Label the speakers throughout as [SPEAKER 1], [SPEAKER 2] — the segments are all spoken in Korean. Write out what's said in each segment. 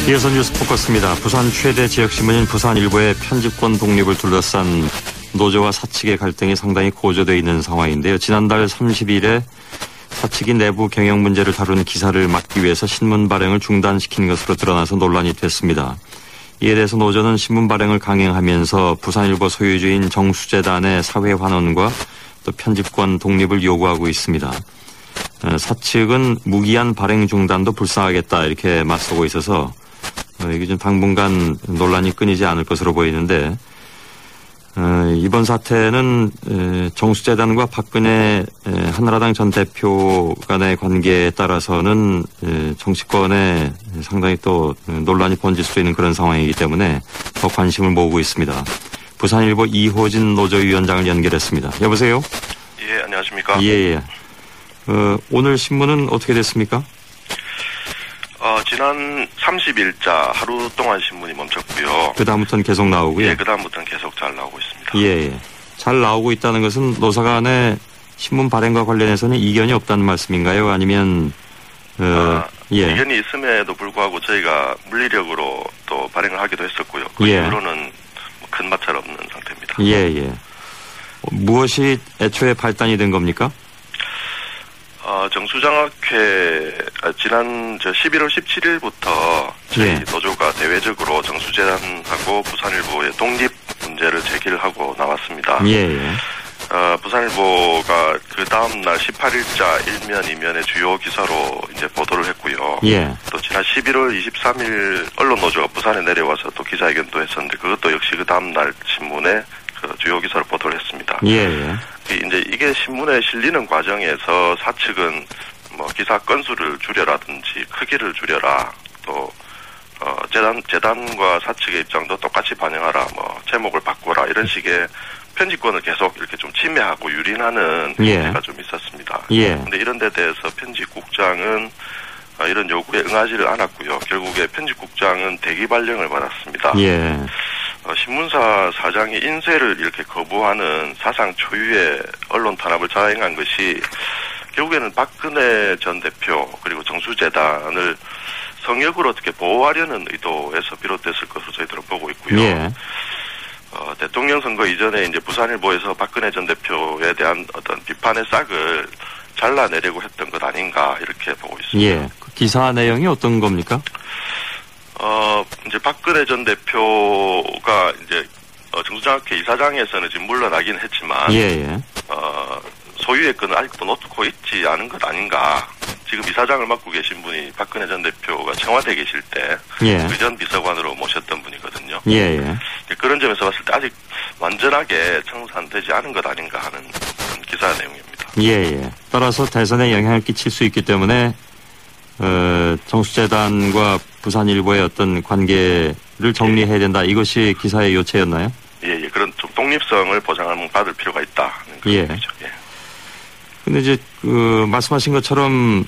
[SPEAKER 1] 이어서 뉴스 포커스입니다. 부산 최대 지역신문인 부산일보의 편집권 독립을 둘러싼 노조와 사측의 갈등이 상당히 고조되어 있는 상황인데요. 지난달 30일에 사측이 내부 경영 문제를 다룬 기사를 막기 위해서 신문 발행을 중단시킨 것으로 드러나서 논란이 됐습니다. 이에 대해서 노조는 신문 발행을 강행하면서 부산일보 소유주인 정수재단의 사회 환원과 또 편집권 독립을 요구하고 있습니다. 사측은 무기한 발행 중단도 불사하겠다 이렇게 맞서고 있어서 이게 좀 당분간 논란이 끊이지 않을 것으로 보이는데 이번 사태는 정수재단과 박근혜 한나라당 전 대표 간의 관계에 따라서는 정치권에 상당히 또 논란이 번질 수 있는 그런 상황이기 때문에 더 관심을 모으고 있습니다. 부산일보 이호진 노조위원장을 연결했습니다. 여보세요?
[SPEAKER 2] 예, 안녕하십니까?
[SPEAKER 1] 예. 오늘 신문은 어떻게 됐습니까?
[SPEAKER 2] 지난 30일자 하루 동안 신문이 멈췄고요.
[SPEAKER 1] 그 다음부터는 계속 나오고요.
[SPEAKER 2] 예, 그 다음부터는 계속 잘 나오고 있습니다.
[SPEAKER 1] 예. 잘 나오고 있다는 것은 노사 간의 신문 발행과 관련해서는 이견이 없다는 말씀인가요? 아니면 예.
[SPEAKER 2] 이견이 있음에도 불구하고 저희가 물리력으로 또 발행을 하기도 했었고요. 그 이후로는 큰 마찰 없는 상태입니다.
[SPEAKER 1] 예. 무엇이 애초에 발단이 된 겁니까?
[SPEAKER 2] 정수장학회 지난 11월 17일부터 저희 노조가 대외적으로 정수재단하고 부산일보의 독립 문제를 제기를 하고 나왔습니다. 부산일보가 그 다음 날 18일자 1면, 2면의 주요 기사로 이제 보도를 했고요. 또 지난 11월 23일 언론노조가 부산에 내려와서 또 기자회견도 했었는데 그것도 역시 그 다음 날 신문에 그 주요 기사로 보도를 했습니다. 이제 이게 신문에 실리는 과정에서 사측은 뭐 기사 건수를 줄여라든지 크기를 줄여라, 또 재단과 사측의 입장도 똑같이 반영하라, 뭐 제목을 바꿔라 이런 식의 편집권을 계속 이렇게 좀 침해하고 유린하는 문제가 좀 있었습니다. 근데 이런 데 대해서 편집국장은 이런 요구에 응하지를 않았고요. 결국에 편집국장은 대기 발령을 받았습니다. 신문사 사장이 인쇄를 이렇게 거부하는 사상 초유의 언론 탄압을 자행한 것이 결국에는 박근혜 전 대표 그리고 정수재단을 성역으로 어떻게 보호하려는 의도에서 비롯됐을 것으로 저희들은 보고 있고요. 대통령 선거 이전에 이제 부산일보에서 박근혜 전 대표에 대한 어떤 비판의 싹을 잘라내려고 했던 것 아닌가 이렇게 보고 있습니다.
[SPEAKER 1] 그 기사 내용이 어떤 겁니까?
[SPEAKER 2] 이제 박근혜 전 대표가 이제 정수장학회 이사장에서는 지금 물러나긴 했지만 소유의 건은 아직도 놓고 있지 않은 것 아닌가. 지금 이사장을 맡고 계신 분이 박근혜 전 대표가 청와대에 계실 때 의전 비서관으로 모셨던 분이거든요. 그런 점에서 봤을 때 아직 완전하게 청산되지 않은 것 아닌가 하는 기사 내용입니다.
[SPEAKER 1] 따라서 대선에 영향을 끼칠 수 있기 때문에 정수재단과 부산일보의 어떤 관계를 정리해야 된다. 이것이 기사의 요체였나요?
[SPEAKER 2] 그런 좀 독립성을 보장하는 받을 필요가 있다. 그런 얘기죠.
[SPEAKER 1] 근데 이제 말씀하신 것처럼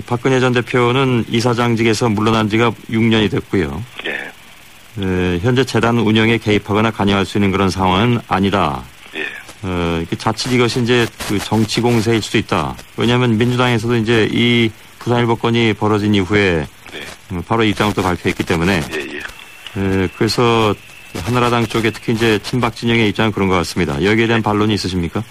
[SPEAKER 1] 박근혜 전 대표는 이사장직에서 물러난 지가 6년이 됐고요. 현재 재단 운영에 개입하거나 관여할 수 있는 그런 상황은 아니다. 자칫 이것이 이제 정치 공세일 수도 있다. 왜냐하면 민주당에서도 이제 이 부산일보 건이 벌어진 이후에 바로 입장을 또 발표했기 때문에 그래서 한나라당 쪽에 특히 이제 친박 진영의 입장은 그런 것 같습니다. 여기에 대한 반론이 있으십니까?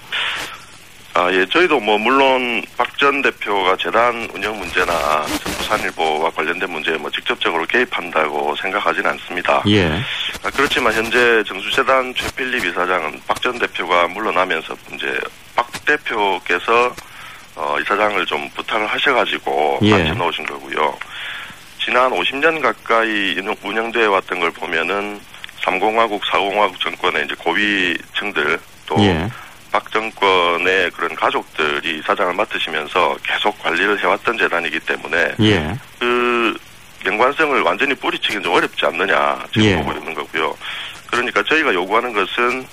[SPEAKER 2] 저희도 뭐 물론 박 전 대표가 재단 운영 문제나 부산일보와 관련된 문제에 뭐 직접적으로 개입한다고 생각하지는 않습니다. 그렇지만 현재 정수재단 최필립 이사장은 박 전 대표가 물러나면서 이제 박 대표께서 이사장을 좀 부탁을 하셔가지고 같이 넣으신 거고요. 지난 50년 가까이 운영되어 왔던 걸 보면은 3공화국, 4공화국 정권의 이제 고위층들 또 박 정권의 그런 가족들이 이사장을 맡으시면서 계속 관리를 해왔던 재단이기 때문에 그 연관성을 완전히 뿌리치기는 좀 어렵지 않느냐 지금 보고 있는 거고요. 그러니까 저희가 요구하는 것은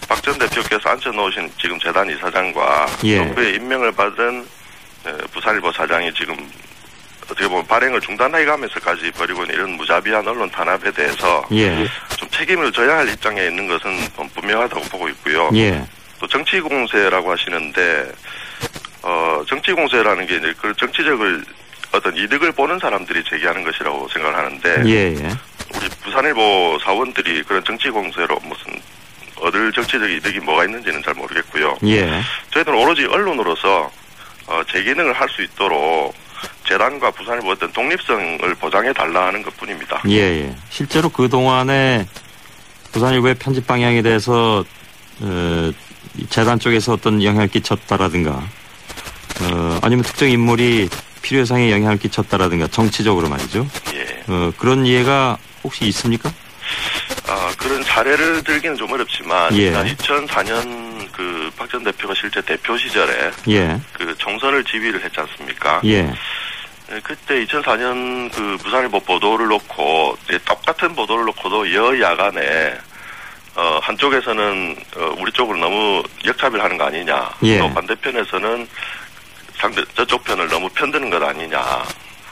[SPEAKER 2] 박 전 대표께서 앉혀놓으신 지금 재단 이사장과 또 그의 임명을 받은 부산일보 사장이 지금 어떻게 보면 발행을 중단해가면서까지 벌이고 있는 이런 무자비한 언론 탄압에 대해서 좀 책임을 져야 할 입장에 있는 것은 분명하다고 보고 있고요. 또 정치공세라고 하시는데 정치공세라는 게 이제 그 정치적을 어떤 이득을 보는 사람들이 제기하는 것이라고 생각을 하는데
[SPEAKER 1] 예.
[SPEAKER 2] 우리 부산일보 사원들이 그런 정치 공세로 무슨 얻을 정치적 이득이 뭐가 있는지는 잘 모르겠고요.
[SPEAKER 1] 예.
[SPEAKER 2] 저희들은 오로지 언론으로서 제 기능을 할 수 있도록 재단과 부산일보 어떤 독립성을 보장해 달라는 것뿐입니다.
[SPEAKER 1] 예. 실제로 그 동안에 부산일보의 편집 방향에 대해서 재단 쪽에서 어떤 영향을 끼쳤다라든가, 아니면 특정 인물이 필요 이상의 영향을 끼쳤다라든가 정치적으로 말이죠.
[SPEAKER 2] 예.
[SPEAKER 1] 그런 이해가 혹시 있습니까?
[SPEAKER 2] 그런 사례를 들기는 좀 어렵지만,
[SPEAKER 1] 예.
[SPEAKER 2] 2004년 그 박 전 대표가 실제 대표 시절에
[SPEAKER 1] 예.
[SPEAKER 2] 그 총선을 지휘를 했지 않습니까?
[SPEAKER 1] 예.
[SPEAKER 2] 그때 2004년 그 부산일보 보도를 놓고 똑같은 보도를 놓고도 여야간에 한쪽에서는 우리 쪽을 너무 역차별하는 거 아니냐,
[SPEAKER 1] 예.
[SPEAKER 2] 또 반대편에서는 저쪽 편을 너무 편드는 것 아니냐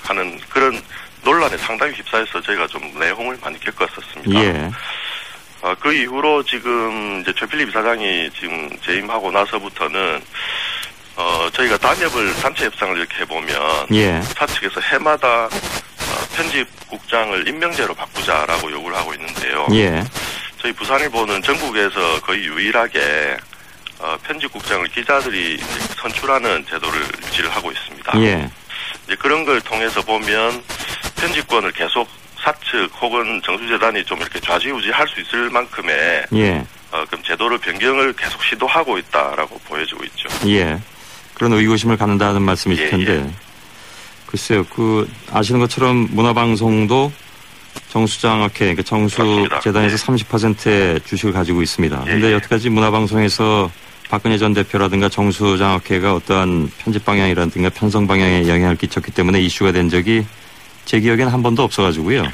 [SPEAKER 2] 하는 그런 논란에 상당히 휩싸여서 저희가 좀 내홍을 많이 겪었었습니다.
[SPEAKER 1] 예.
[SPEAKER 2] 그 이후로 지금 이제 최필립 이사장이 지금 재임하고 나서부터는 저희가 단체 협상을 이렇게 해보면
[SPEAKER 1] 예.
[SPEAKER 2] 사측에서 해마다 편집국장을 임명제로 바꾸자라고 요구를 하고 있는데요.
[SPEAKER 1] 예.
[SPEAKER 2] 저희 부산일보는 전국에서 거의 유일하게 편집국장을 기자들이 이제 선출하는 제도를 유지를 하고 있습니다.
[SPEAKER 1] 예.
[SPEAKER 2] 이제 그런 걸 통해서 보면 편집권을 계속 사측 혹은 정수재단이 좀 이렇게 좌지우지할 수 있을 만큼의
[SPEAKER 1] 예.
[SPEAKER 2] 그럼 제도를 변경을 계속 시도하고 있다라고 보여지고 있죠.
[SPEAKER 1] 예. 그런 의구심을 갖는다는 말씀이실 텐데,
[SPEAKER 2] 예.
[SPEAKER 1] 글쎄요, 아시는 것처럼 문화방송도 정수장학회, 그러니까 정수재단에서 30%의 주식을 가지고 있습니다. 그런데 여태까지 문화방송에서 박근혜 전 대표라든가 정수장학회가 어떠한 편집 방향이라든가 편성 방향에 영향을 끼쳤기 때문에 이슈가 된 적이 제 기억에는 한 번도 없어가지고요.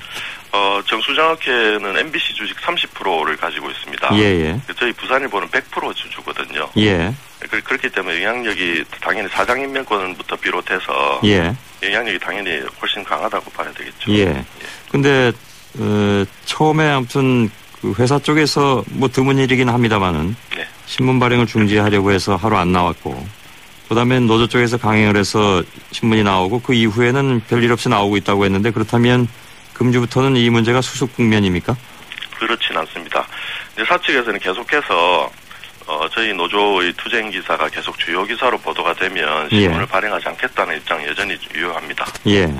[SPEAKER 2] 정수장학회는 MBC 주식 30%를 가지고 있습니다.
[SPEAKER 1] 예.
[SPEAKER 2] 저희 부산일보는 100% 주주거든요.
[SPEAKER 1] 예.
[SPEAKER 2] 그렇기 때문에 영향력이 당연히 사장 임명권부터 비롯해서
[SPEAKER 1] 예.
[SPEAKER 2] 영향력이 당연히 훨씬 강하다고 봐야 되겠죠.
[SPEAKER 1] 예. 근데 처음에 아무튼 그 회사 쪽에서 뭐 드문 일이긴 합니다만은
[SPEAKER 2] 네.
[SPEAKER 1] 신문 발행을 중지하려고 해서 하루 안 나왔고, 그다음에 노조 쪽에서 강행을 해서 신문이 나오고 그 이후에는 별일 없이 나오고 있다고 했는데, 그렇다면 금주부터는 이 문제가 수습 국면입니까?
[SPEAKER 2] 그렇진 않습니다. 이제 사측에서는 계속해서 저희 노조의 투쟁 기사가 계속 주요 기사로 보도가 되면 신문을 발행하지 않겠다는 입장이 여전히 유효합니다.
[SPEAKER 1] 예.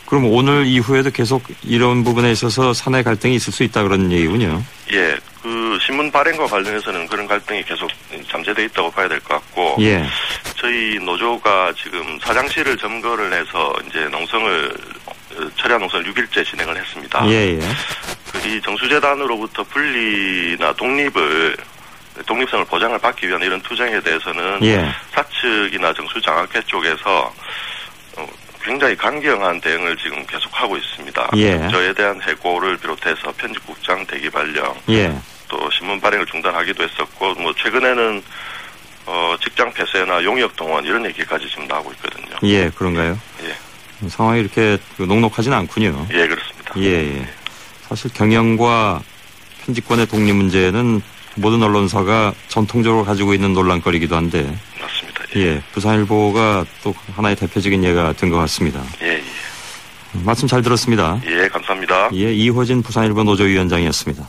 [SPEAKER 1] 그럼 오늘 이후에도 계속 이런 부분에 있어서 사내 갈등이 있을 수 있다 그런 얘기군요.
[SPEAKER 2] 예. 그 신문 발행과 관련해서는 그런 갈등이 계속 잠재되어 있다고 봐야 될 것 같고.
[SPEAKER 1] 예.
[SPEAKER 2] 저희 노조가 지금 사장실을 점거를 해서 이제 철야 농성을 6일째 진행을 했습니다.
[SPEAKER 1] 예.
[SPEAKER 2] 이 정수재단으로부터 분리나 독립성을 보장을 받기 위한 이런 투쟁에 대해서는 사측이나 정수장학회 쪽에서 굉장히 강경한 대응을 지금 계속하고 있습니다. 저에 대한 해고를 비롯해서 편집국장 대기 발령, 또 신문 발행을 중단하기도 했었고, 뭐 최근에는 직장 폐쇄나 용역 동원 이런 얘기까지 지금 나오고 있거든요.
[SPEAKER 1] 예, 그런가요?
[SPEAKER 2] 예.
[SPEAKER 1] 상황이 이렇게 녹록하지는 않군요.
[SPEAKER 2] 예, 그렇습니다.
[SPEAKER 1] 예. 사실 경영과 편집권의 독립 문제는 모든 언론사가 전통적으로 가지고 있는 논란거리이기도 한데.
[SPEAKER 2] 맞습니다.
[SPEAKER 1] 예. 부산일보가 또 하나의 대표적인 예가 된 것 같습니다.
[SPEAKER 2] 예.
[SPEAKER 1] 말씀 잘 들었습니다.
[SPEAKER 2] 예, 감사합니다.
[SPEAKER 1] 예, 이호진 부산일보 노조위원장이었습니다.